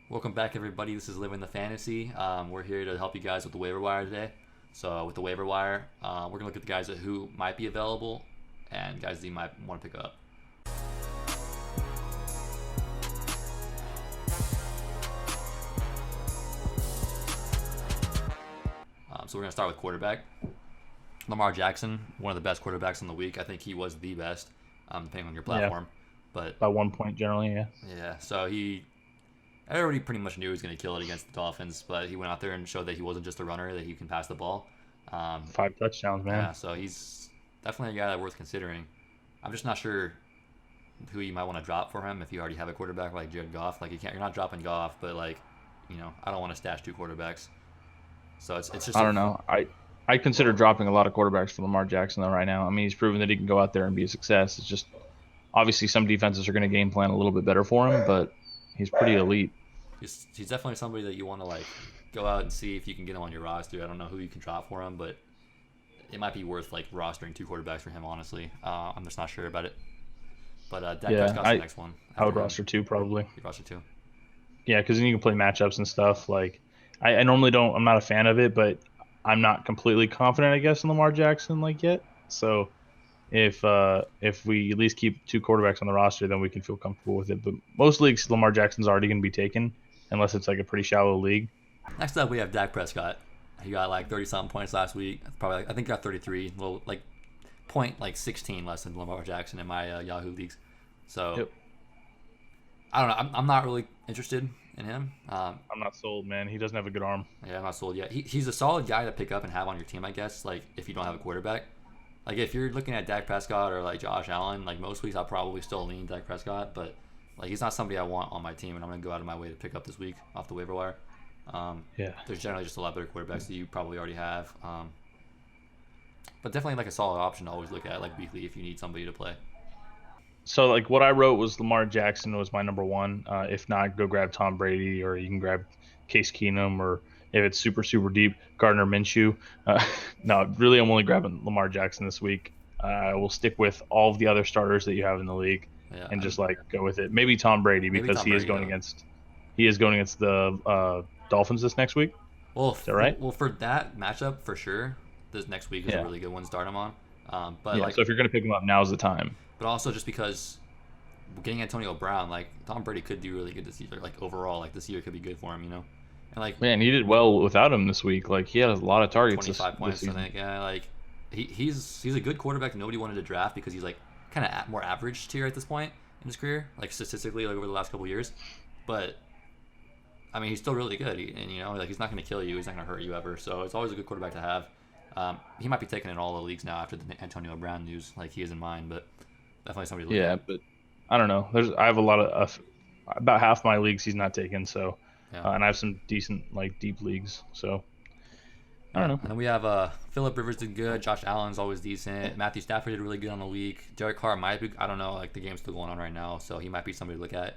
Welcome back, everybody. This is Living the Fantasy. We're here to help you guys with the waiver wire today. So, with the waiver wire, we're going to look at the guys who might be available and guys that you might want to pick up. So, we're going to start with quarterback. Lamar Jackson, one of the best quarterbacks in the week. I think he was the best, depending on your platform. But by 1 point generally, yeah. Yeah, so everybody pretty much knew he was going to kill it against the Dolphins, but he went out there and showed that he wasn't just a runner, that he can pass the ball. 5 touchdowns, man. Yeah, so he's definitely a guy that's worth considering. I'm just not sure who you might want to drop for him if you already have a quarterback like Jared Goff. Like you're not dropping Goff, but I don't want to stash 2 quarterbacks. So it's just I don't know. I consider dropping a lot of quarterbacks for Lamar Jackson though right now. I mean, he's proven that he can go out there and be a success. It's just obviously some defenses are going to game plan a little bit better for him, but he's pretty elite. He's definitely somebody that you want to go out and see if you can get him on your roster. I don't know who you can drop for him, but it might be worth rostering 2 quarterbacks for him. Honestly, I'm just not sure about it. But Dak Prescott's the next one. I would roster 2 probably. You roster 2. Yeah, because then you can play matchups and stuff. I normally don't. I'm not a fan of it, but I'm not completely confident, I guess, in Lamar Jackson yet. So if we at least keep 2 quarterbacks on the roster, then we can feel comfortable with it. But most leagues, Lamar Jackson's already going to be taken, unless it's a pretty shallow league. Next up, we have Dak Prescott. He got 30-something points last week. Probably, I think he got 33. Little point 16 less than Lamar Jackson in my Yahoo leagues. So yep. I don't know. I'm not really interested in him. I'm not sold, man. He doesn't have a good arm. Yeah, I'm not sold yet. He's a solid guy to pick up and have on your team, I guess. If you don't have a quarterback. If you're looking at Dak Prescott or Josh Allen, most weeks I'll probably still lean Dak Prescott, but he's not somebody I want on my team, and I'm gonna go out of my way to pick up this week off the waiver wire. Yeah. There's generally just a lot better quarterbacks that you probably already have, but definitely a solid option to always look at weekly if you need somebody to play. So what I wrote was Lamar Jackson was my number 1. If not, go grab Tom Brady, or you can grab Case Keenum, or if it's super, super deep, Gardner Minshew. No, really, I'm only grabbing Lamar Jackson this week. We'll stick with all of the other starters that you have in the league, and just go with it. Maybe Tom Brady, because he is going against the Dolphins this next week. Well, is that right? Well, for that matchup, for sure, this next week is a really good one to start him on. So if you're going to pick him up, now's the time. But also just because getting Antonio Brown, Tom Brady could do really good this year. Overall, this year could be good for him, And man, he did well without him this week. He had a lot of targets. 25 points, I think. Yeah, he's a good quarterback that nobody wanted to draft because he's kind of more average tier at this point in his career, statistically, over the last couple of years. But I mean, he's still really good, and he's not going to kill you. He's not going to hurt you ever. So it's always a good quarterback to have. He might be taken in all the leagues now after the Antonio Brown news, he is in mine, but definitely somebody to look at. But I don't know. I have a lot of about half my leagues he's not taken, so and I have some decent deep leagues, so I don't know. And then we have Phillip Rivers did good. Josh Allen's always decent. Matthew Stafford did really good on the week. Derek Carr might be. I don't know. The game's still going on right now, so he might be somebody to look at.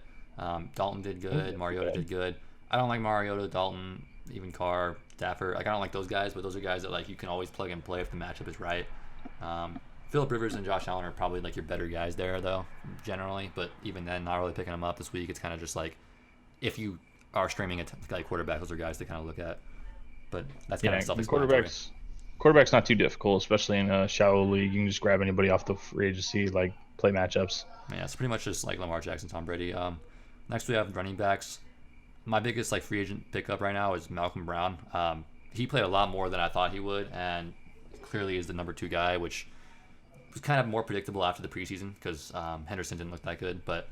Dalton did good. Mariota did good. I don't like Mariota, Dalton, even Carr, Stafford. I don't like those guys, but those are guys that you can always plug and play if the matchup is right. Phillip Rivers and Josh Allen are probably your better guys there, though, generally. But even then, not really picking them up this week. It's kind of just if you are streaming a quarterback, those are guys to kind of look at. But that's kind of self-explanatory. Quarterback's not too difficult, especially in a shallow league. You can just grab anybody off the free agency, play matchups. Yeah, it's pretty much just Lamar Jackson, Tom Brady. Next we have running backs. My biggest free agent pickup right now is Malcolm Brown. He played a lot more than I thought he would, and clearly is the number 2 guy, which was kind of more predictable after the preseason because Henderson didn't look that good. But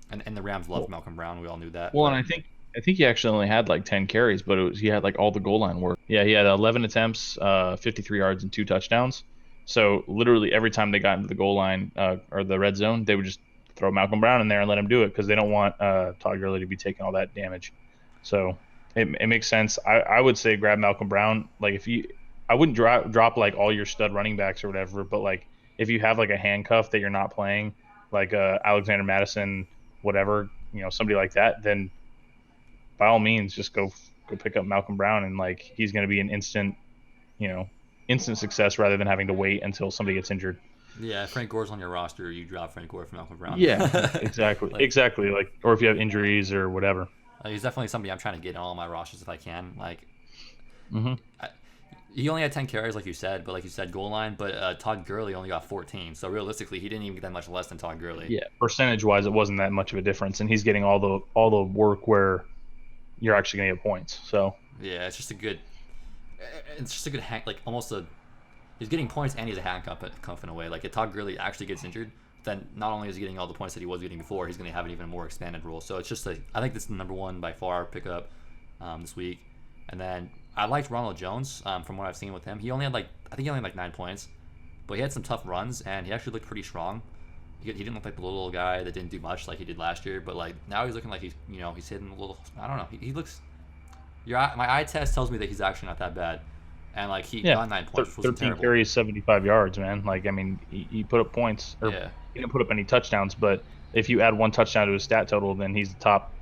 and the Rams loved Malcolm Brown. We all knew that. Well, and I think he actually only had 10 carries, but he had all the goal line work. Yeah, he had 11 attempts, 53 yards, and 2 touchdowns. So literally every time they got into the goal line or the red zone, they would just throw Malcolm Brown in there and let him do it because they don't want Todd Gurley to be taking all that damage. So it makes sense. I would say grab Malcolm Brown. I wouldn't drop all your stud running backs or whatever, but if you have a handcuff that you're not playing, Alexander Mattison, whatever, somebody like that, then by all means just go pick up Malcolm Brown, and he's going to be an instant success rather than having to wait until somebody gets injured. Yeah, if Frank Gore's on your roster, you drop Frank Gore for Malcolm Brown. Yeah, exactly. Exactly. Or if you have injuries or whatever. He's definitely somebody I'm trying to get in all my rosters if I can. Like, Mm-hmm. he only had 10 carries, like you said, but like you said, goal line. But Todd Gurley only got 14. So realistically, he didn't even get that much less than Todd Gurley. Yeah, percentage-wise, it wasn't that much of a difference, and he's getting all the work where you're actually going to get points. So yeah, it's just a good hang, like almost a. He's getting points and he's a handcuff in a way. Like if Todd Gurley actually gets injured, then not only is he getting all the points that he was getting before, he's going to have an even more expanded role. So it's just like I think this is the number one by far pickup this week. And then I liked Ronald Jones from what I've seen with him. He only had I think he only had 9 points, but he had some tough runs and he actually looked pretty strong. He didn't look like the little guy that didn't do much like he did last year, but like now he's looking like he's hitting a little. I don't know. He looks. My eye test tells me that he's actually not that bad. And like he got 9 points, which was 13 terrible. carries, 75 yards, man. Like I mean, he put up points. Or Yeah. He didn't put up any touchdowns, but if you add 1 touchdown to his stat total, then he's the top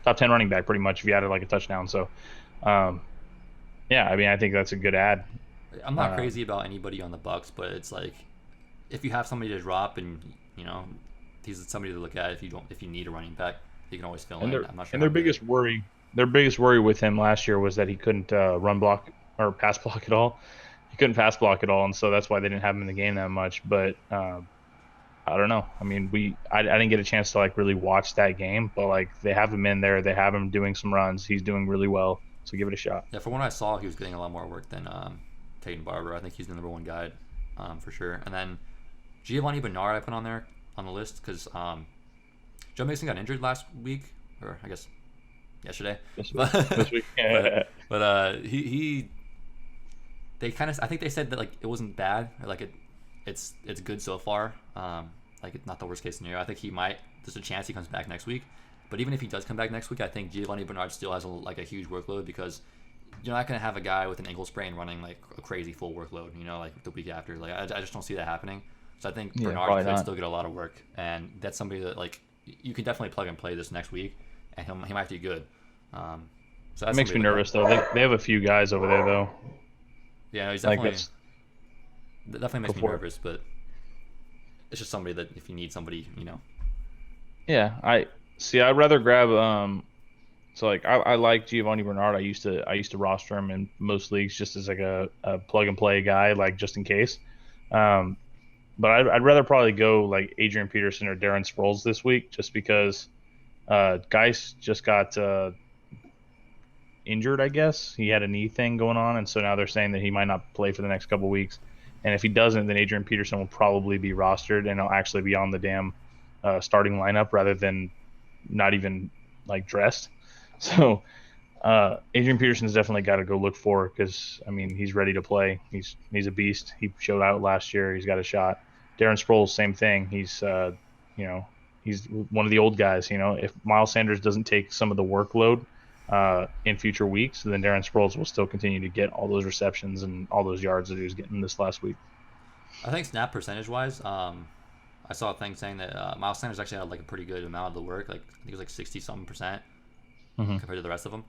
10 running back pretty much. If you added like a touchdown, so yeah, I mean, I think that's a good add. I'm not crazy about anybody on the Bucks, but it's like if you have somebody to drop and he's somebody to look at if you need a running back, you can always fill in. I'm not sure. And their biggest worry with him last year was that he couldn't run block or pass block at all. He couldn't pass block at all, and so that's why they didn't have him in the game that much. But I don't know. I mean, I didn't get a chance to like really watch that game, but like they have him in there. They have him doing some runs. He's doing really well. So give it a shot. Yeah, from what I saw, he was getting a lot more work than Peyton Barber. I think he's the number one guy for sure. And then Giovani Bernard I put on there on the list because Joe Mixon got injured last week, or I guess yesterday. This week. but they kind of I think they said that like it wasn't bad, or like it's good so far. Like it's not the worst case scenario. I think there's a chance he comes back next week. But even if he does come back next week, I think Giovani Bernard still has a huge workload because you're not going to have a guy with an ankle sprain running like a crazy full workload, like the week after. Like I just don't see that happening. So I think Bernard could still get a lot of work, and that's somebody that like you can definitely plug and play this next week, and he might do good. So that makes me nervous though. They have a few guys over there though. Yeah, he's definitely makes me nervous, but it's just somebody that if you need somebody, Yeah, I'd rather grab so like I like Giovani Bernard. I used to roster him in most leagues just as like a plug and play guy, like just in case. But I'd rather probably go like Adrian Peterson or Darren Sproles this week, just because Geis just got injured. I guess he had a knee thing going on, and so now they're saying that he might not play for the next couple weeks. And if he doesn't, then Adrian Peterson will probably be rostered, and he'll actually be on the damn starting lineup rather than not even like dressed. So Adrian Peterson's definitely got to go look for, because I mean he's ready to play. He's a beast. He showed out last year. He's got a shot. Darren Sproles, same thing. He's he's one of the old guys. If Miles Sanders doesn't take some of the workload in future weeks, then Darren Sproles will still continue to get all those receptions and all those yards that he was getting this last week. I think snap percentage wise, I saw a thing saying that Miles Sanders actually had like a pretty good amount of the work. Like I think it was like 60-something% compared to the rest of them.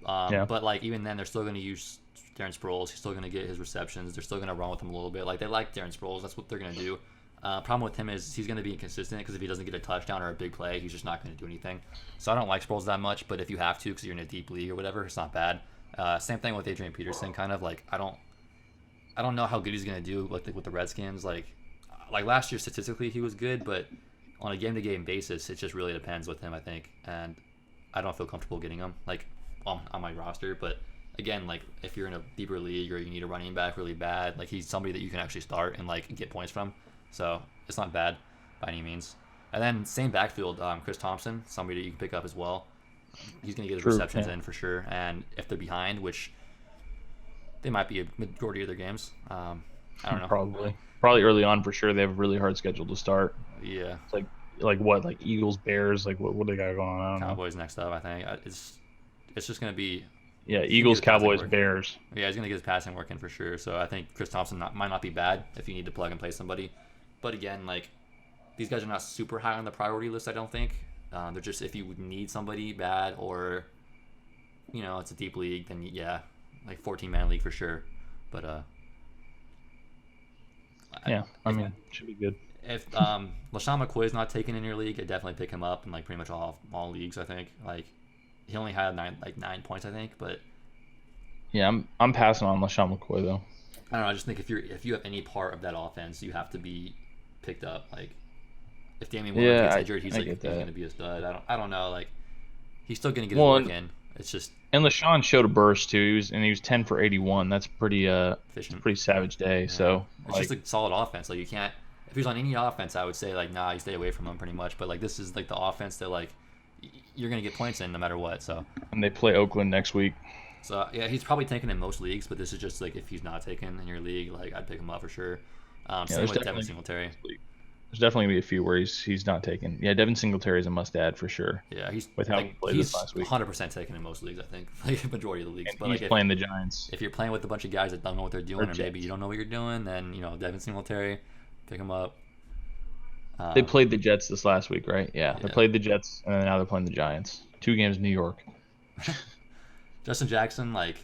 But like even then, they're still going to use Darren Sproles. He's still going to get his receptions. They're still going to run with him a little bit. Like they like Darren Sproles. That's what they're going to do. Problem with him is he's going to be inconsistent, because if he doesn't get a touchdown or a big play, he's just not going to do anything. So I don't like Sproles that much. But if you have to, because you're in a deep league or whatever, it's not bad. Same thing with Adrian Peterson. Kind of like I don't know how good he's going to do with the Redskins. Like last year statistically he was good, but on a game-to-game basis, it just really depends with him, I think. And I don't feel comfortable getting him on my roster. But again, like if you're in a deeper league or you need a running back really bad, like he's somebody that you can actually start and like get points from. So it's not bad by any means. And then same backfield, Chris Thompson, somebody that you can pick up as well. He's going to get his receptions in for sure. And if they're behind, which they might be a majority of their games, I don't know. Probably early on for sure. They have a really hard schedule to start. Yeah. It's like what? Like Eagles, Bears. Like what do they got going on? I don't know. Cowboys next up, I think. It's just going to be. Yeah, Eagles, Cowboys, Bears. Yeah, he's going to get his passing work in for sure. So I think Chris Thompson might not be bad if you need to plug and play somebody. But again, like these guys are not super high on the priority list, I don't think. They're just if you would need somebody bad, or it's a deep league, then yeah, like 14-man league for sure. But I mean, should be good. If LeSean McCoy is not taken in your league, I'd definitely pick him up in like pretty much all leagues, I think. Like he only had 9 points, I think. But Yeah, I'm passing on LeSean McCoy though. I don't know. I just think if you have any part of that offense, you have to be picked up. Like if Damian Williams gets injured, he's going to be a stud. I don't know. Like he's still going to get his work in. It's just and LeSean showed a burst too. He was 10 for 81. That's pretty efficient. Pretty savage day. Yeah. So it's just a solid offense. Like you can't. If he's on any offense, I would say like nah, you stay away from him pretty much. But like this is like the offense that like you're going to get points in no matter what. So and they play Oakland next week. So yeah, he's probably taken in most leagues, but this is just like if he's not taken in your league, like I'd pick him up for sure. Same with Devin Singletary. There's definitely gonna be a few where he's not taken. Yeah, Devin Singletary is a must-add for sure. Yeah, he's with how he played this last week. 100% taken in most leagues, I think, like majority of the leagues. And but he's like playing the Giants. If you're playing with a bunch of guys that don't know what they're doing, or maybe you don't know what you're doing, then Devin Singletary, pick him up. They played the Jets this last week, right? Yeah, they played the Jets, and now they're playing the Giants. 2 games in New York. DeSean Jackson, like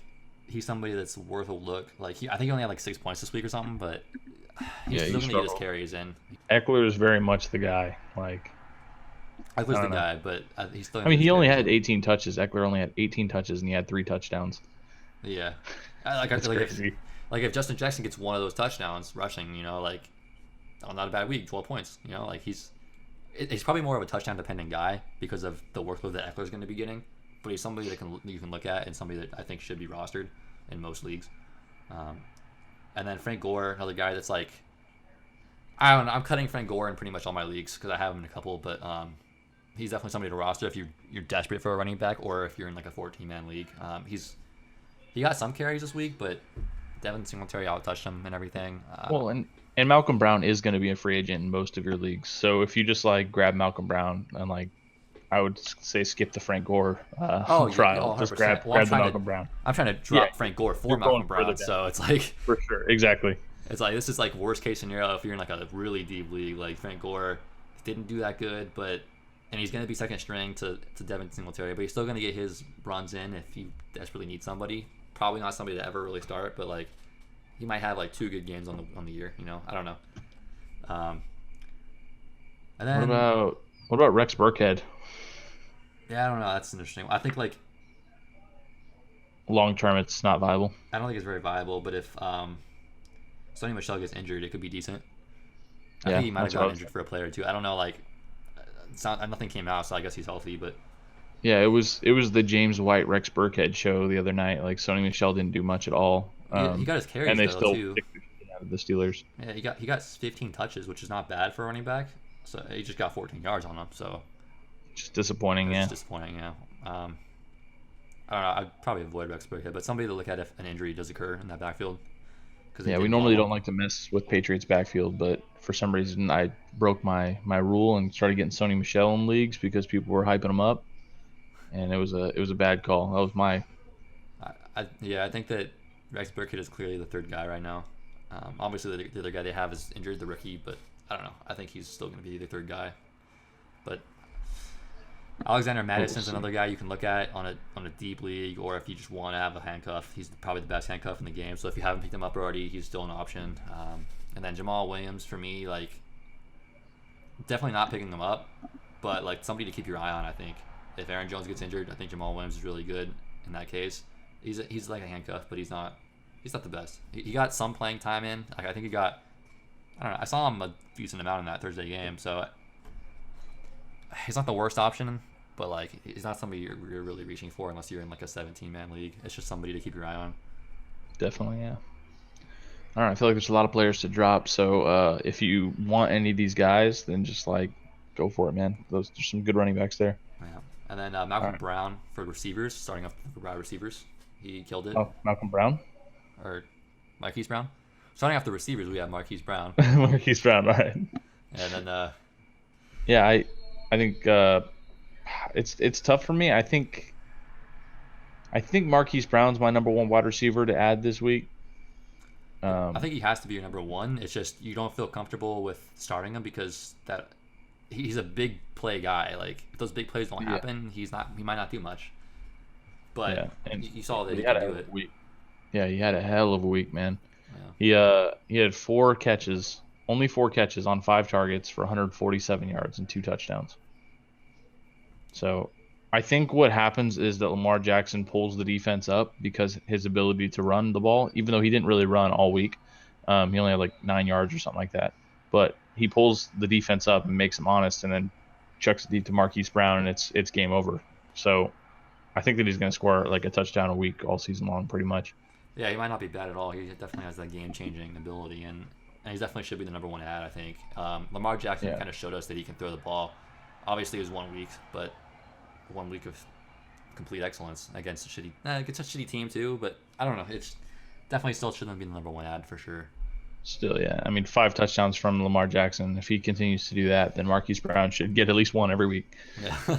he's somebody that's worth a look. Like I think he only had like 6 points this week or something, but he's still gonna get his carries in. Eckler is very much the guy. Like Eckler's the guy, but he's still. I mean, he only had 18 touches. Eckler only had 18 touches, and he had 3 touchdowns. Yeah, if Justin Jackson gets one of those touchdowns rushing, not a bad week, 12 points. Like he's probably more of a touchdown dependent guy because of the workload that Eckler's going to be getting. But he's somebody that you can look at and somebody that I think should be rostered in most leagues. And then Frank Gore, another guy that's like, I don't know. I'm cutting Frank Gore in pretty much all my leagues because I have him in a couple. But he's definitely somebody to roster if you're desperate for a running back or if you're in like a 14-man league. He got some carries this week, but Devin Singletary out-touched him and everything. And Malcolm Brown is going to be a free agent in most of your leagues. So if you just like grab Malcolm Brown and like, I would say skip the Frank Gore trial. Just grab the Malcolm Brown. I'm trying to drop Frank Gore for Malcolm Brown, so it's like for sure, exactly. It's like this is like worst case scenario if you're in like a really deep league. Like Frank Gore didn't do that good, and he's going to be second string to Devin Singletary, but he's still going to get his runs in if he desperately needs somebody. Probably not somebody to ever really start, but like he might have like 2 good games on the year. I don't know. And then what about Rex Burkhead? Yeah, I don't know. That's interesting. I think like long term, it's not viable. I don't think it's very viable. But if Sony Michel gets injured, it could be decent. I think he might have gotten injured for a play or two. I don't know. Like, nothing came out, so I guess he's healthy. But yeah, it was the James White Rex Burkhead show the other night. Like Sony Michel didn't do much at all. He got his carries, and they still too. Out of the Steelers. Yeah, he got 15 touches, which is not bad for a running back. So he just got 14 yards on him. So. Just disappointing, yeah. Disappointing, yeah. I don't know. I'd probably avoid Rex Burkhead, but somebody to look at if an injury does occur in that backfield. Yeah, we normally don't like to mess with Patriots backfield, but for some reason I broke my rule and started getting Sony Michel in leagues because people were hyping him up, and it was a bad call. That was my. I think that Rex Burkhead is clearly the third guy right now. Obviously, the other guy they have is injured, the rookie, but I don't know. I think he's still going to be the third guy, but. Alexander Mattison's another guy you can look at on a deep league, or if you just want to have a handcuff, he's probably the best handcuff in the game. So if you haven't picked him up already, he's still an option. And then Jamaal Williams, for me, like definitely not picking him up, but like somebody to keep your eye on. I think if Aaron Jones gets injured, I think Jamaal Williams is really good in that case. He's like a handcuff, but he's not the best. He got some playing time in. Like I think he got, I don't know. I saw him a decent amount in that Thursday game, so he's not the worst option. But like, he's not somebody you're really reaching for unless you're in like a 17-man league. It's just somebody to keep your eye on. Definitely, yeah. All right, I feel like there's a lot of players to drop. So if you want any of these guys, then just like go for it, man. There's some good running backs there. Yeah, and then Malcolm Brown for receivers, starting off for wide receivers, he killed it. Oh, Malcolm Brown or Marquise Brown. Starting off the receivers, we have Marquise Brown. Marquise Brown, all right. And then yeah, I think. It's tough for me. I think Marquise Brown's my number 1 wide receiver to add this week. I think he has to be your number 1. It's just you don't feel comfortable with starting him because he's a big play guy. Like if those big plays don't happen, he might not do much. But you saw that he could do it. Week. Yeah, he had a hell of a week, man. Yeah. He had 4 catches, only 4 catches on 5 targets for 147 yards and 2 touchdowns. So I think what happens is that Lamar Jackson pulls the defense up because his ability to run the ball, even though he didn't really run all week, he only had like 9 yards or something like that. But he pulls the defense up and makes them honest, and then chucks it deep to Marquise Brown, and it's game over. So I think that he's going to score like a touchdown a week all season long, pretty much. Yeah, he might not be bad at all. He definitely has that game-changing ability, and he definitely should be the number one ad, I think. Lamar Jackson kind of showed us that he can throw the ball. Obviously, it was 1 week, but 1 week of complete excellence against a shitty team too. But I don't know. It's definitely still shouldn't be the number one ad for sure. Still, yeah. I mean, 5 touchdowns from Lamar Jackson. If he continues to do that, then Marquise Brown should get at least one every week. Yeah.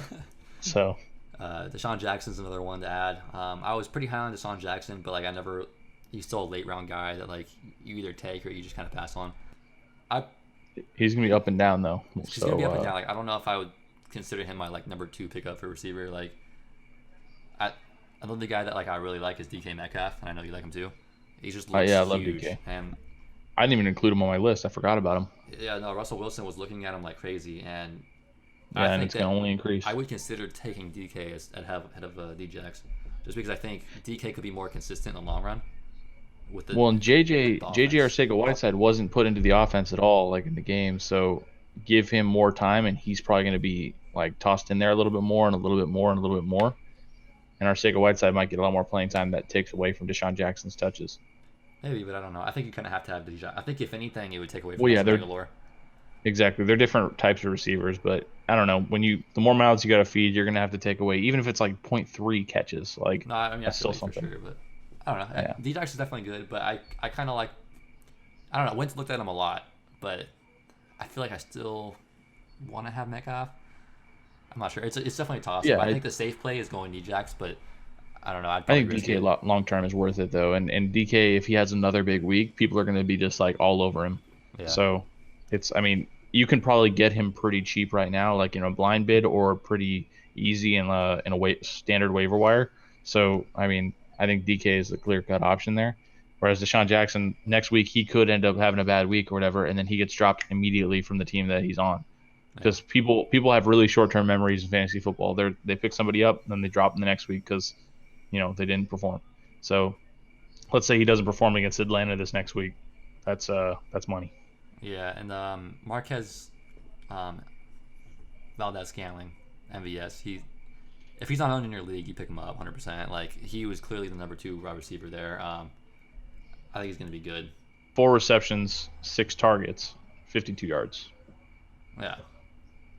So. DeSean Jackson's another one to add. I was pretty high on DeSean Jackson, but like he's still a late round guy that like you either take or you just kind of pass on. He's gonna be up and down though. He's gonna be up and down. Like I don't know if I would consider him my like number 2 pickup for receiver. Like another guy that like I really like is DK Metcalf, and I know you like him too. He's just looks I love huge. DK. And I didn't even include him on my list. I forgot about him. Yeah, no. Russell Wilson was looking at him like crazy, and I think it's gonna only increase. I would consider taking DK as head of DJX, just because I think DK could be more consistent in the long run. And JJ Arcega-Whiteside wasn't put into the offense at all, like in the game. So give him more time, and he's probably going to be like tossed in there a little bit more, and a little bit more, and a little bit more. And Arcega-Whiteside might get a lot more playing time that takes away from DeSean Jackson's touches. Maybe, but I don't know. I think you kind of have to have DeSean. I think if anything, it would take away from Galore. Exactly. They're different types of receivers, but I don't know. The more mouths you got to feed, you're going to have to take away, even if it's like 0.3 catches. Like, no, I mean, that's still something. For sure, but I don't know. Yeah. DJX is definitely good, but I kind of like. I don't know. Wentz looked at him a lot, but I feel like I still want to have Metcalf. I'm not sure. It's definitely a toss. Yeah, I think the safe play is going DJX, but I don't know. I think DK long term is worth it though, and DK, if he has another big week, people are going to be just like all over him. Yeah. So I mean, you can probably get him pretty cheap right now, like in a blind bid or pretty easy in a standard waiver wire. So I mean, I think DK is the clear-cut option there. Whereas DeSean Jackson, next week, he could end up having a bad week or whatever, and then he gets dropped immediately from the team that he's on. Because people have really short-term memories in fantasy football. They pick somebody up, and then they drop them the next week because, they didn't perform. So let's say he doesn't perform against Atlanta this next week. That's money. Yeah, and Marquez Valdes-Scantling, MVS, if he's not owned in your league, you pick him up 100%. Like, he was clearly the number 2 wide receiver there. I think he's going to be good. 4 receptions, 6 targets, 52 yards. Yeah.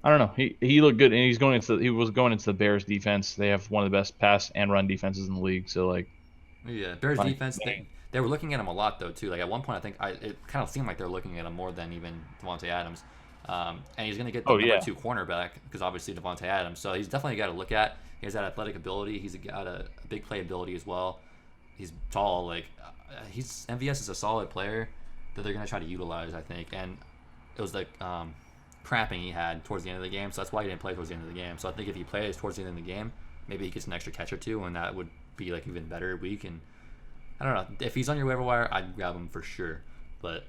I don't know. He looked good, and he was going into the Bears defense. They have one of the best pass and run defenses in the league. So like, yeah, Bears defense. They were looking at him a lot though too. Like at one point, I think it kind of seemed like they were looking at him more than even Devontae Adams. And he's going to get the number 2 cornerback because obviously Devontae Adams. So he's definitely got to look at. He has that athletic ability. He's got a big play ability as well. He's tall. Like MVS is a solid player that they're going to try to utilize, I think. And it was like cramping he had towards the end of the game, so that's why he didn't play towards the end of the game. So I think if he plays towards the end of the game, maybe he gets an extra catch or 2, and that would be like even better week. And I don't know if he's on your waiver wire, I'd grab him for sure. But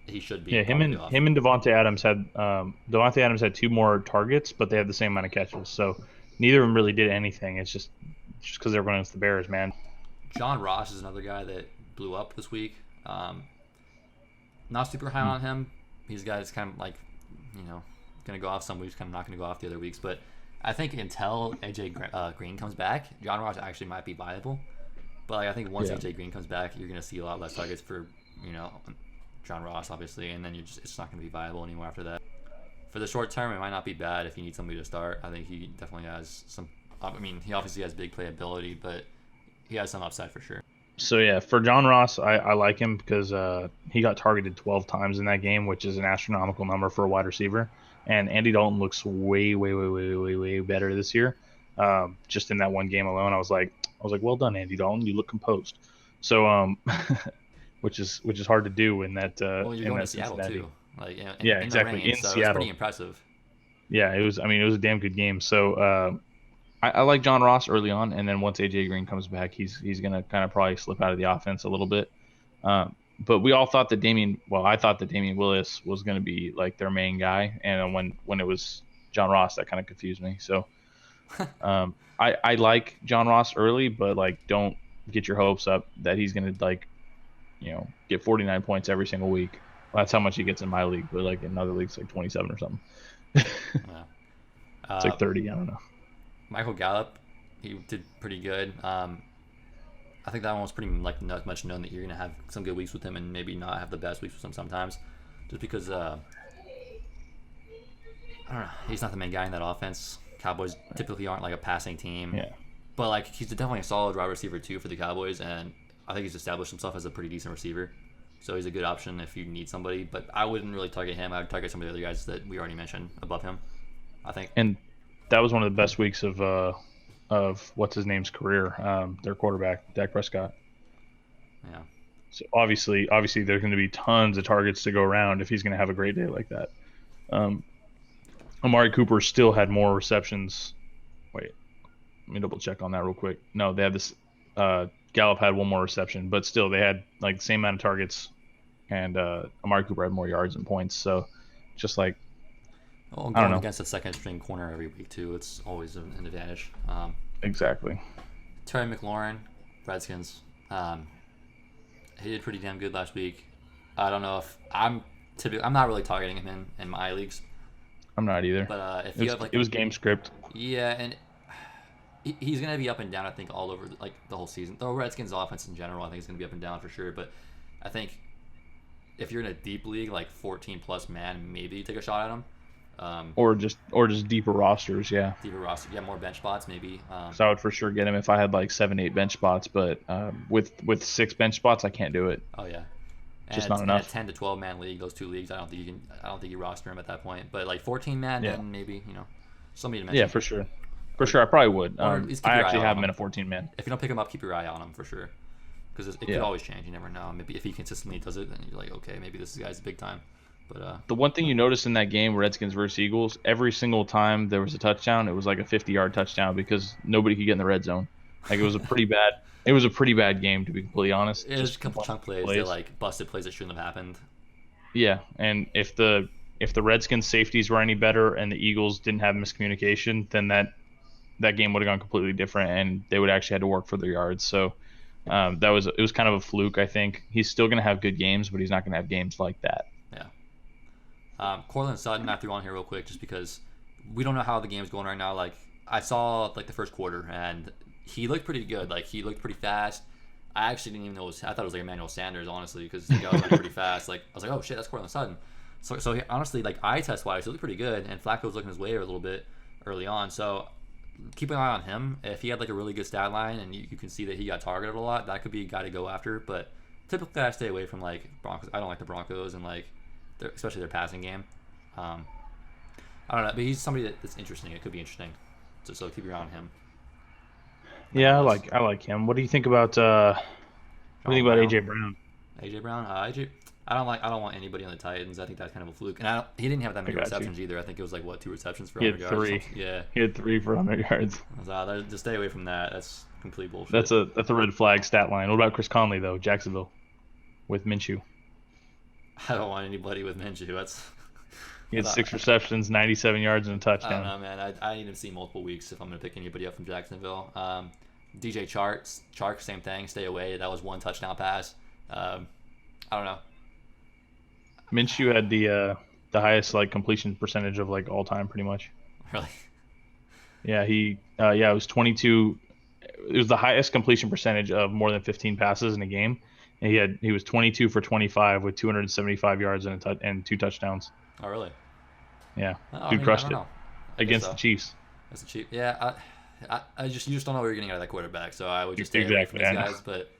he should be. Yeah, him and Devontae Adams had 2 more targets, but they had the same amount of catches. So neither of them really did anything. It's just because they're running against the Bears, man. John Ross is another guy that blew up this week. Not super high on him. He's a guy that's kind of like, going to go off some weeks, kind of not going to go off the other weeks. But I think until AJ Green comes back, John Ross actually might be viable. But like, I think once AJ Green comes back, you're going to see a lot less targets for, John Ross, obviously, and then it's not going to be viable anymore after that. For the short term, it might not be bad if you need somebody to start. I think he definitely has some. I mean, he obviously has big playability, but he has some upside for sure. So yeah, for John Ross, I like him because he got targeted 12 times in that game, which is an astronomical number for a wide receiver. And Andy Dalton looks way better this year. Just in that one game alone, I was like, well done, Andy Dalton. You look composed. So which is hard to do in that. Well, you're going to Seattle too. Like, yeah, exactly. Rain, in so Seattle, it was pretty impressive. Yeah, it was. I mean, it was a damn good game. So I like John Ross early on, and then once AJ Green comes back, he's gonna kind of probably slip out of the offense a little bit. But we all thought that I thought that Damian Willis was gonna be like their main guy, and when it was John Ross, that kind of confused me. So I like John Ross early, but like don't get your hopes up that he's gonna like get 49 points every single week. Well, that's how much he gets in my league, but like in other leagues like 27 or something. Yeah. It's like 30. I don't know. Michael Gallup, he did pretty good. I think that one was pretty like not much known that you're gonna have some good weeks with him and maybe not have the best weeks with him sometimes, just because I don't know, he's not the main guy in that offense. Cowboys typically aren't like a passing team. Yeah. But like he's definitely a solid wide receiver too for the Cowboys, and I think he's established himself as a pretty decent receiver. So he's a good option if you need somebody. But I wouldn't really target him. I would target some of the other guys that we already mentioned above him, I think. And that was one of the best weeks of what's his name's career, their quarterback, Dak Prescott. Yeah. So obviously there's going to be tons of targets to go around if he's going to have a great day like that. Amari Cooper still had more receptions. Wait, let me double check on that real quick. No, they had this. Gallup had one more reception, but still they had like the same amount of targets, and Amari Cooper had more yards and points. So just like Well, going against a second string corner every week too, it's always an advantage. Exactly. Terry McLaurin, Redskins. He did pretty damn good last week. I don't know if I'm not really targeting him in my leagues. I'm not either. But if you have like it was game script. Yeah, and he's gonna be up and down. I think all over like the whole season. The Redskins offense in general, I think is gonna be up and down for sure. But I think if you're in a deep league like 14 plus man, maybe you take a shot at him. Or just deeper rosters, yeah. Deeper roster, yeah, more bench spots maybe. So I would for sure get him if I had like 7-8 bench spots, but with 6 bench spots, I can't do it. Oh yeah, Just not enough. In a 10 to 12 man league, those two leagues, I don't think you roster him at that point. But like 14 man, then maybe somebody to mention. Yeah, for sure. For sure, I probably would. I actually have him in a 14 man. If you don't pick him up, keep your eye on him for sure, because it could always change. You never know. Maybe if he consistently does it, then you're like, okay, maybe this guy's big time. But the one thing you notice in that game, Redskins versus Eagles, every single time there was a touchdown, it was like a 50-yard touchdown because nobody could get in the red zone. Like it was a pretty bad game, to be completely honest. It was a couple chunk plays that like busted plays that shouldn't have happened. Yeah, and if the Redskins safeties were any better and the Eagles didn't have miscommunication, then that game would have gone completely different, and they would actually had to work for their yards. So it was kind of a fluke, I think. He's still going to have good games, but he's not going to have games like that. Yeah. Cortland Sutton, I threw on here real quick just because we don't know how the game's going right now. Like I saw like the first quarter, and he looked pretty good. Like he looked pretty fast. I actually didn't even know I thought it was like Emmanuel Sanders, honestly, because the guy was running pretty fast. Like I was like, oh shit, that's Cortland Sutton. So he, honestly, like eye test wise, he looked pretty good, and Flacco was looking his way a little bit early on. So keep an eye on him. If he had like a really good stat line and you can see that he got targeted a lot, that could be a guy to go after. But typically, I stay away from like Broncos. I don't like the Broncos and like especially their passing game. I don't know, but he's somebody that's interesting. It could be interesting. So keep your eye on him. Yeah, I like him. What do you think about AJ Brown? AJ Brown, AJ. I don't want anybody on the Titans. I think that's kind of a fluke. And he didn't have that many receptions either. I think it was like 2 receptions for 100 yards. He had 3. Yeah. He had 3 for 100 yards. Just stay away from that. That's complete bullshit. That's a red flag stat line. What about Chris Conley though? Jacksonville with Minshew. I don't want anybody with Minshew. He had 6 receptions, 97 yards, and a touchdown. I don't know, man. I need to see multiple weeks if I'm going to pick anybody up from Jacksonville. DJ Chark, same thing. Stay away. That was 1 touchdown pass. I don't know. Minshew had the highest like completion percentage of like all time, pretty much. Really? Yeah, it was 22. It was the highest completion percentage of more than 15 passes in a game, and he was 22 for 25 with 275 yards and 2 touchdowns. Oh, really? Yeah, dude crushed it against the Chiefs. That's the Chiefs. Yeah, you just don't know what you're getting out of that quarterback. So I would just stay away from these guys, but.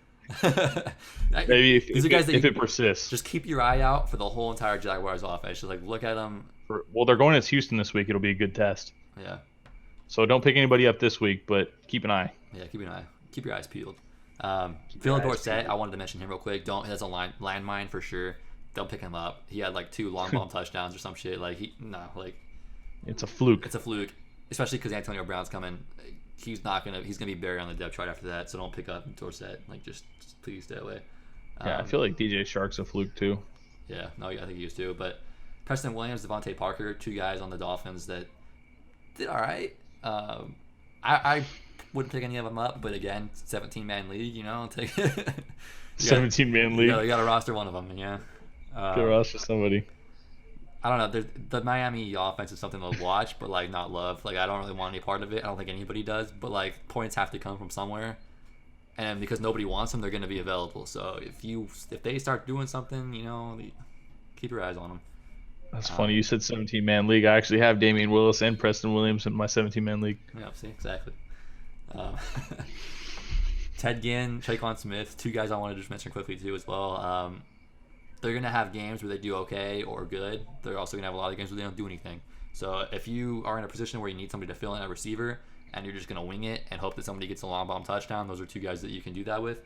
Maybe if it persists, just keep your eye out for the whole entire Jaguars offense. Just like look at them. Well, they're going against Houston this week. It'll be a good test. Yeah. So don't pick anybody up this week, but keep an eye. Yeah, keep an eye. Keep your eyes peeled. Philip Dorsett, I wanted to mention him real quick. He has a landmine for sure. Don't pick him up. He had like 2 long bomb touchdowns or some shit. Like it's a fluke. It's a fluke, especially because Antonio Brown's coming. He's gonna be buried on the depth chart after that. So don't pick up Dorsett. Like just please stay away. Yeah, I feel like DJ Shark's a fluke too. Yeah, no, I think he is too. But Preston Williams, Devontae Parker, 2 guys on the Dolphins that did all right. I wouldn't pick any of them up, but again, 17-man league, take 17-man league. You got to roster one of them, yeah. Gotta roster somebody. I don't know. The Miami offense is something to watch, but like not love. Like I don't really want any part of it. I don't think anybody does. But like points have to come from somewhere, and because nobody wants them, they're going to be available. So if they start doing something, keep your eyes on them. That's funny. You said 17-man league. I actually have Damian Willis and Preston Williams in my 17-man league. Yeah, see, exactly. Ted Ginn, Traquan Smith, two guys I wanted to just mention quickly too as well. They're going to have games where they do okay or good. They're also going to have a lot of games where they don't do anything. So if you are in a position where you need somebody to fill in a receiver and you're just going to wing it and hope that somebody gets a long bomb touchdown, those are two guys that you can do that with.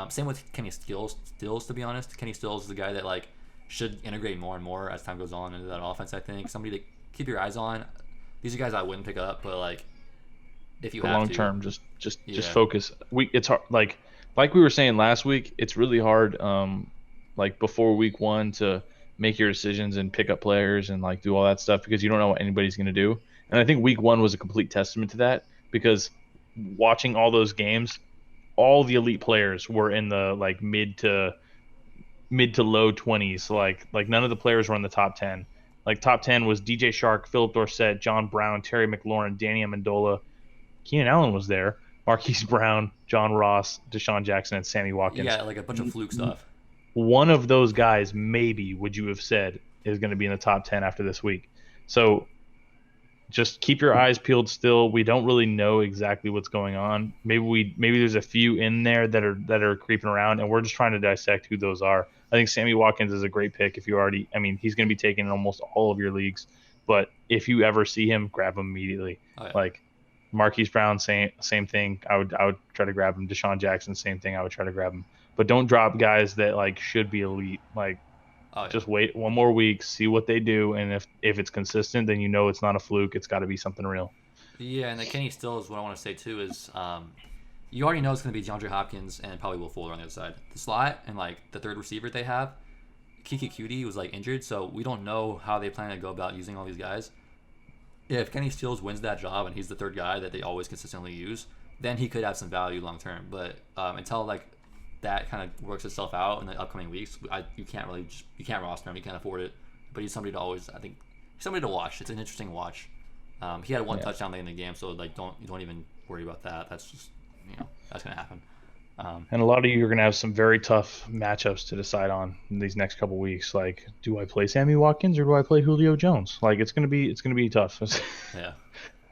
Same with Kenny Stills, to be honest. Kenny Stills is a guy that like should integrate more and more as time goes on into that offense, I think. Somebody to keep your eyes on. These are guys I wouldn't pick up, but like if you for have long to, term, just focus. It's hard, like we were saying last week, it's really hard like before week 1 to make your decisions and pick up players and like do all that stuff because you don't know what anybody's going to do. And I think week 1 was a complete testament to that because watching all those games, all the elite players were in the like mid to low 20s. Like none of the players were in the top 10. Like top 10 was DJ Shark, Philip Dorsett, John Brown, Terry McLaurin, Danny Amendola. Keenan Allen was there. Marquise Brown, John Ross, DeSean Jackson, and Sammy Watkins. Yeah, like a bunch of fluke stuff. One of those guys, maybe, would you have said, is going to be in the top 10 after this week. So just keep your eyes peeled still. We don't really know exactly what's going on. Maybe there's a few in there that are creeping around, and we're just trying to dissect who those are. I think Sammy Watkins is a great pick if you already – I mean, he's going to be taken in almost all of your leagues. But if you ever see him, grab him immediately. Oh, yeah. Like Marquise Brown, same thing. I would try to grab him. DeSean Jackson, same thing. I would try to grab him. But don't drop guys that like should be elite. Like, just wait one more week, see what they do, and if it's consistent, then you know it's not a fluke. It's got to be something real. Yeah, and the Kenny Stills, what I want to say too is, you already know it's going to be DeAndre Hopkins and probably Will Fuller on the other side. The slot and like the third receiver they have, Kiki Cutie was like injured, so we don't know how they plan to go about using all these guys. If Kenny Stills wins that job and he's the third guy that they always consistently use, then he could have some value long term. But until like that kind of works itself out in the upcoming weeks, you can't roster him, you can't afford it. But he's somebody to always, I think, somebody to watch. It's an interesting watch. He had one touchdown late in the game, so like don't even worry about that. That's just that's gonna happen. And a lot of you are gonna have some very tough matchups to decide on in these next couple weeks. Like, do I play Sammy Watkins or do I play Julio Jones? Like, it's gonna be tough. Yeah.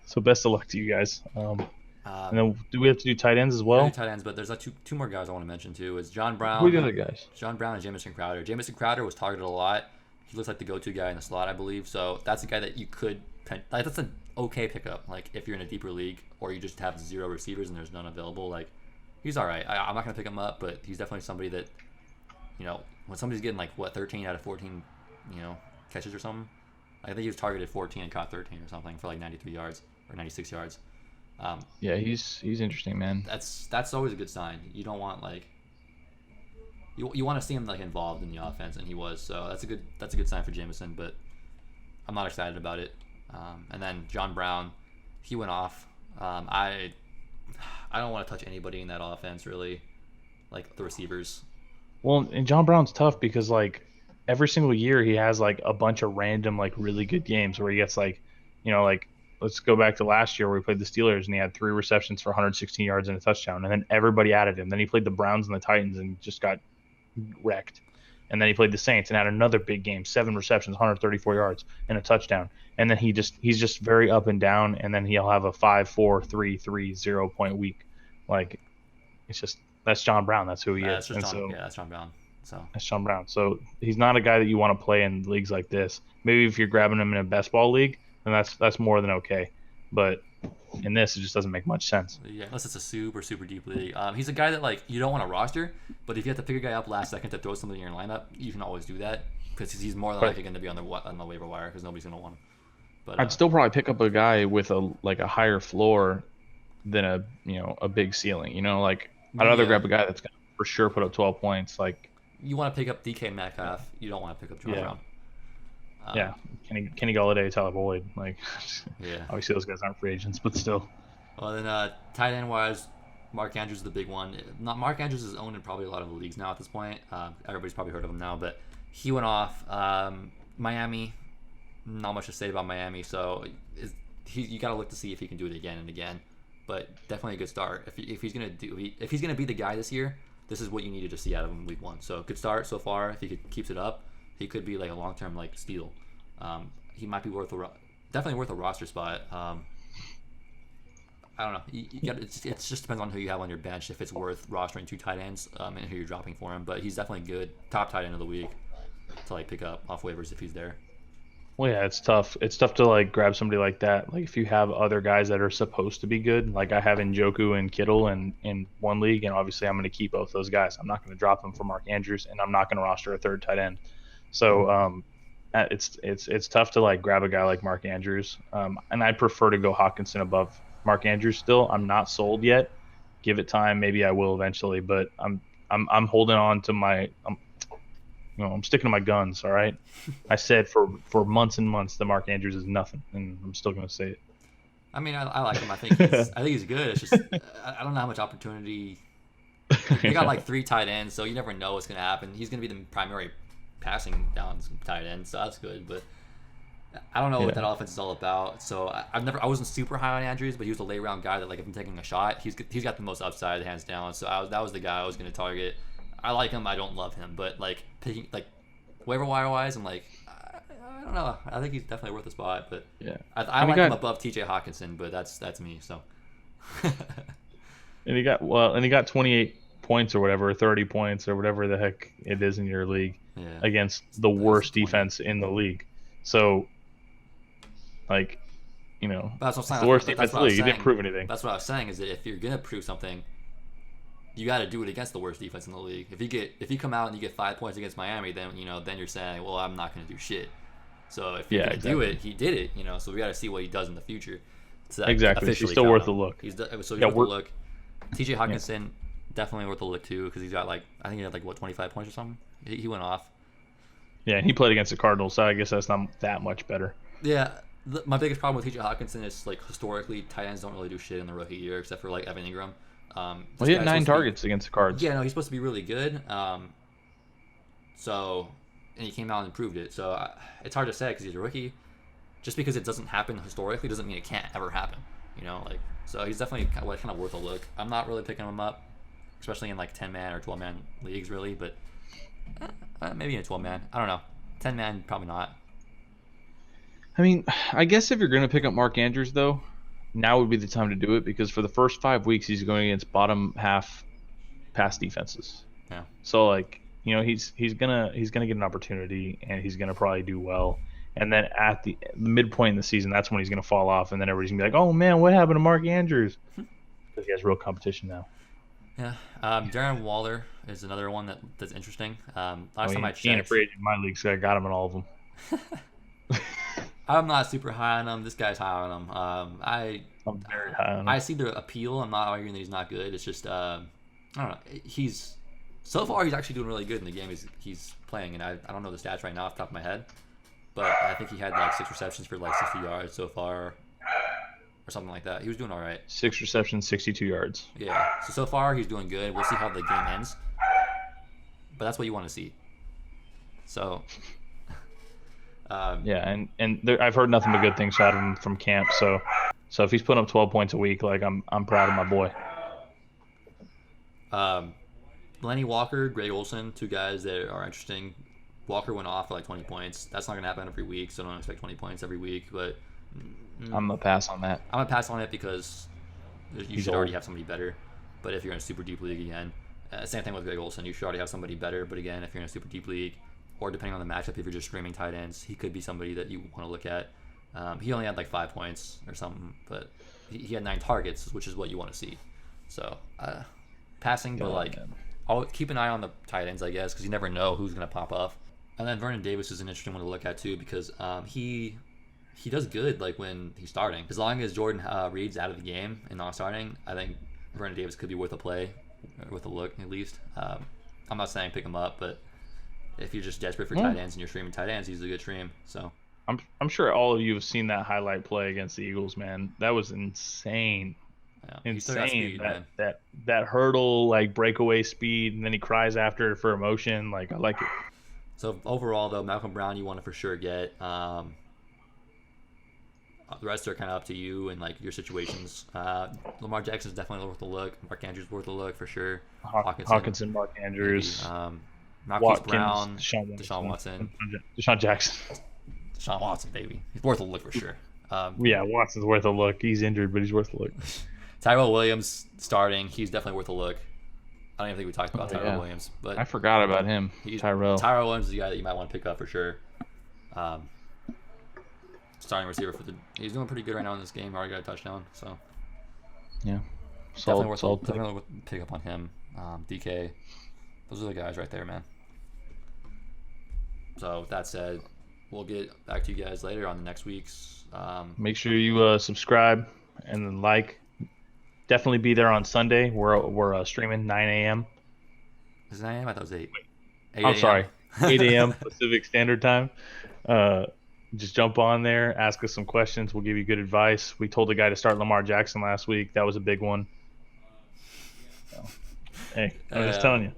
So best of luck to you guys. And then do we have to do tight ends as well? Tight ends, but there's two more guys I want to mention too. Is John Brown. Who are the other guys? John Brown and Jamison Crowder. Jamison Crowder was targeted a lot. He looks like the go-to guy in the slot, I believe. So that's a guy that you could. That's an okay pickup. Like if you're in a deeper league or you just have 0 receivers and there's none available, like he's all right. I'm not gonna pick him up, but he's definitely somebody that, when somebody's getting like 13 out of 14, catches or something. I think he was targeted 14 and caught 13 or something for like 93 yards or 96 yards. Yeah, he's interesting, man. That's always a good sign. You don't want like you want to see him like involved in the offense, and he was. So that's a good sign for Jamison, but I'm not excited about it. And then John Brown, he went off. I don't want to touch anybody in that offense really, like the receivers. Well, and John Brown's tough because like every single year he has like a bunch of random like really good games where he gets like, like. Let's go back to last year where he played the Steelers and he had 3 receptions for 116 yards and a touchdown. And then everybody added him. Then he played the Browns and the Titans and just got wrecked. And then he played the Saints and had another big game, 7 receptions, 134 yards and a touchdown. And then he's just very up and down. And then he'll have a 5-4-3-3 0-point week. Like it's just that's John Brown. That's who he is. That's John Brown. That's John Brown. So he's not a guy that you want to play in leagues like this. Maybe if you're grabbing him in a best ball league, and that's more than okay, but in this it just doesn't make much sense. Yeah, unless it's a super deep league. He's a guy that like you don't want to roster, but if you have to pick a guy up last second to throw somebody in your lineup, you can always do that because he's more than likely going to be on the waiver wire because nobody's going to want him. But I'd still probably pick up a guy with a higher floor than a big ceiling. Like I'd rather grab a guy that's going to for sure put up 12 points. Like you want to pick up DK Metcalf, you don't want to pick up John Brown. Kenny Galladay, Tyler Boyd, like, yeah. Obviously those guys aren't free agents, but still. Well, then tight end wise, Mark Andrews is the big one. Not Mark Andrews is owned in probably a lot of the leagues now at this point. Everybody's probably heard of him now, but he went off. Miami, not much to say about Miami. So you got to look to see if he can do it again and again. But definitely a good start. If he's gonna be the guy this year, this is what you needed to see out of him week 1. So good start so far. If he keeps it up, he could be like a long term like steal. He might be definitely worth a roster spot. I don't know. It just depends on who you have on your bench if it's worth rostering 2 tight ends and who you're dropping for him. But he's definitely good, top tight end of the week to like pick up off waivers if he's there. Well, yeah, it's tough. It's tough to like grab somebody like that. Like if you have other guys that are supposed to be good, like I have Njoku and Kittle in one league, and obviously I'm going to keep both those guys. I'm not going to drop them for Mark Andrews, and I'm not going to roster a 3rd tight end. So it's tough to like grab a guy like Mark Andrews, and I prefer to go Hawkinson above Mark Andrews still. I'm not sold yet. Give it time. Maybe I will eventually, but I'm holding on to my I'm sticking to my guns. All right. I said for months and months that Mark Andrews is nothing, and I'm still going to say it. I mean, I like him. I think he's good. It's just I don't know how much opportunity. They got like 3 tight ends, so you never know what's going to happen. He's going to be the primary passing downs tight end, so that's good. But I don't know what that offense is all about. So I wasn't super high on Andrews, but he was a late round guy that like if I'm taking a shot, he's got the most upside hands down. So that was the guy I was going to target. I like him. I don't love him, but like picking like waiver wire wise, I'm like I don't know. I think he's definitely worth a spot, but yeah, I like him above T.J. Hawkinson, but that's me. So. And he got 28 points or whatever, 30 points or whatever the heck it is in your league against the worst defense in the league. So, like, that's what I'm saying. The worst defense in the league. You didn't prove anything. That's what I was saying. Is that if you're gonna prove something, you got to do it against the worst defense in the league. If you come out and you get 5 points against Miami, then then you're saying, well, I'm not gonna do shit. So if you're gonna do it, he did it. So we got to see what he does in the future. Exactly. He's still worth a look. He's worth a look. T.J. Hawkinson definitely worth a look too because he's got I think he had 25 points or something. He went off. Yeah, and he played against the Cardinals, so I guess that's not that much better. Yeah, my biggest problem with T.J. Hawkinson is historically tight ends don't really do shit in the rookie year except for Evan Ingram. He had 9 targets against the Cards. Yeah, no, he's supposed to be really good. And he came out and proved it. So it's hard to say because he's a rookie. Just because it doesn't happen historically doesn't mean it can't ever happen. So he's definitely kind of worth a look. I'm not really picking him up, especially in 10-man or 12-man leagues, really. But maybe in a 12-man. I don't know. 10-man, probably not. I mean, I guess if you're going to pick up Mark Andrews, though, now would be the time to do it because for the first 5 weeks he's going against bottom half pass defenses. Yeah. So he's gonna get an opportunity and he's gonna probably do well. And then at the midpoint in the season, that's when he's gonna fall off, and then everybody's gonna be like, "Oh man, what happened to Mark Andrews?" Because he has real competition now. Yeah. Darren Waller is another one that's interesting. Last time I checked, he ain't afraid in my league, so I got him in all of them. I'm not super high on him. This guy's high on him. I'm very high on him. I see the appeal. I'm not arguing that he's not good. It's just I don't know. So far he's actually doing really good in the game he's playing, and I don't know the stats right now off the top of my head, but I think he had 6 receptions for 60 yards so far, or something like that. He was doing all right. 6 receptions, 62 yards. Yeah. So far he's doing good. We'll see how the game ends, but that's what you want to see. So. And I've heard nothing but good things out of him from camp. So if he's putting up 12 points a week, I'm proud of my boy. Lenny Walker, Greg Olsen, 2 guys that are interesting. Walker went off for 20 points. That's not gonna happen every week, so don't expect 20 points every week. But I'm gonna pass on that. I'm gonna pass on it because you should already have somebody better. But if you're in a super deep league again, same thing with Greg Olsen. You should already have somebody better. But again, if you're in a super deep league, or depending on the matchup, if you're just streaming tight ends, he could be somebody that you want to look at. He only had 5 points or something, but he had 9 targets, which is what you want to see. So passing, but I'll keep an eye on the tight ends, I guess, because you never know who's going to pop off. And then Vernon Davis is an interesting one to look at too because he does good when he's starting. As long as Jordan Reed's out of the game and not starting, I think Vernon Davis could be worth a play, or worth a look at least. I'm not saying pick him up, but if you're just desperate for tight ends and you're streaming tight ends, he's a good stream. So I'm sure all of you have seen that highlight play against the Eagles, man. That was insane. Yeah. He's still got Insane. speed, man. That hurdle, like breakaway speed, and then he cries after it for emotion. Like, I like it. So overall, though, Malcolm Brown, you want to for sure get. The rest are kind of up to you and like your situations. Lamar Jackson is definitely worth a look. Mark Andrews worth a look for sure. Hawkinson, Mark Andrews, Marquise Watkins, Brown, Deshaun Watson, Deshaun Jackson. Deshaun Watson, baby, he's worth a look for sure. Yeah, Watson's worth a look. He's injured, but he's worth a look. Tyrell Williams starting, he's definitely worth a look. I don't even think we talked about Tyrell Williams, but I forgot about him. Tyrell Williams is the guy that you might want to pick up for sure. Starting receiver he's doing pretty good right now in this game. Already got a touchdown, so yeah, definitely worth a pick up on him. DK, those are the guys right there, man. So with that said, we'll get back to you guys later on the next week's. Make sure you subscribe and then like. Definitely be there on Sunday. We're streaming 9 a.m. Is it 9 a.m.? I thought it was 8. I'm sorry, 8 a.m. Pacific Standard Time. Just jump on there, ask us some questions. We'll give you good advice. We told the guy to start Lamar Jackson last week. That was a big one. So, hey, I'm just telling you.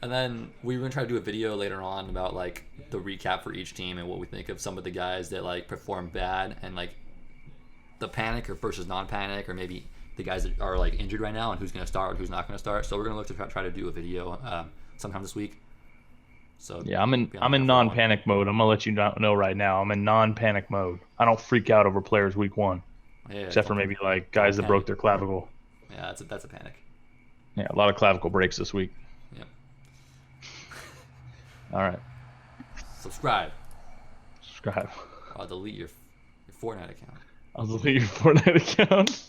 And then we're going to try to do a video later on about like the recap for each team and what we think of some of the guys that like perform bad and like the panic or versus non-panic, or maybe the guys that are like injured right now and who's going to start and who's not going to start. So we're going to look to try to do a video sometime this week. So yeah, I'm in non-panic mode. I'm gonna let you know right now. I'm in non-panic mode. I don't freak out over players week 1, except for maybe like guys that broke their clavicle. Yeah, that's a panic. Yeah, a lot of clavicle breaks this week. Yep. All right. Subscribe. I'll I'll delete your Fortnite account. I'll delete your Fortnite account.